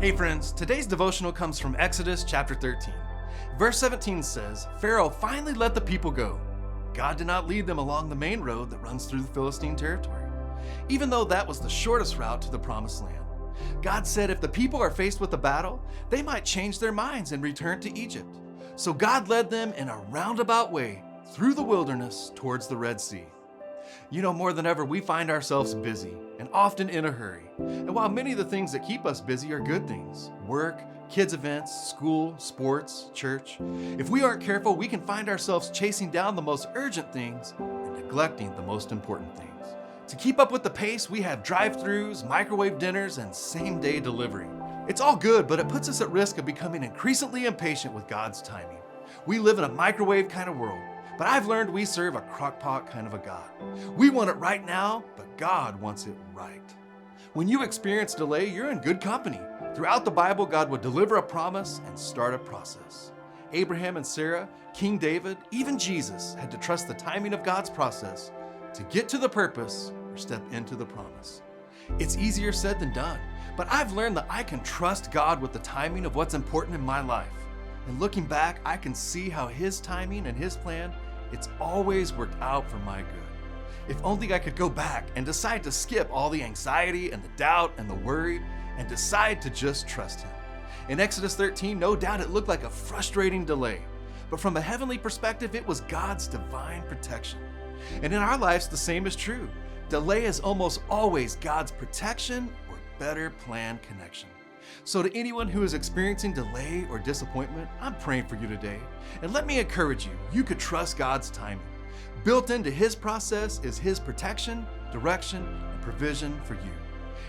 Hey friends, today's devotional comes from Exodus chapter 13. Verse 17 says, Pharaoh finally let the people go. God did not lead them along the main road that runs through the Philistine territory, even though that was the shortest route to the promised land. God said if the people are faced with a battle, they might change their minds and return to Egypt. So God led them in a roundabout way through the wilderness towards the Red Sea. You know, more than ever, we find ourselves busy and often in a hurry. And while many of the things that keep us busy are good things, work, kids' events, school, sports, church, if we aren't careful, we can find ourselves chasing down the most urgent things and neglecting the most important things. To keep up with the pace, we have drive-thrus, microwave dinners, and same-day delivery. It's all good, but it puts us at risk of becoming increasingly impatient with God's timing. We live in a microwave kind of world, but I've learned we serve a crock-pot kind of a God. We want it right now, but God wants it right. When you experience delay, you're in good company. Throughout the Bible, God would deliver a promise and start a process. Abraham and Sarah, King David, even Jesus had to trust the timing of God's process to get to the purpose or step into the promise. It's easier said than done, but I've learned that I can trust God with the timing of what's important in my life. And looking back, I can see how His timing and His plan, it's always worked out for my good. If only I could go back and decide to skip all the anxiety and the doubt and the worry and decide to just trust Him. In Exodus 13, no doubt it looked like a frustrating delay, but from a heavenly perspective, it was God's divine protection. And in our lives, the same is true. Delay is almost always God's protection or better planned connection. So to anyone who is experiencing delay or disappointment, I'm praying for you today. And let me encourage you, you could trust God's timing. Built into His process is His protection, direction, and provision for you.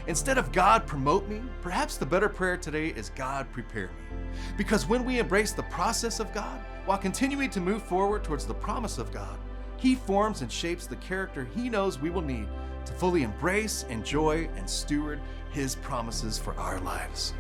Instead of God promote me, perhaps the better prayer today is God prepare me. Because when we embrace the process of God, while continuing to move forward towards the promise of God, He forms and shapes the character He knows we will need to fully embrace, enjoy, and steward His promises for our lives.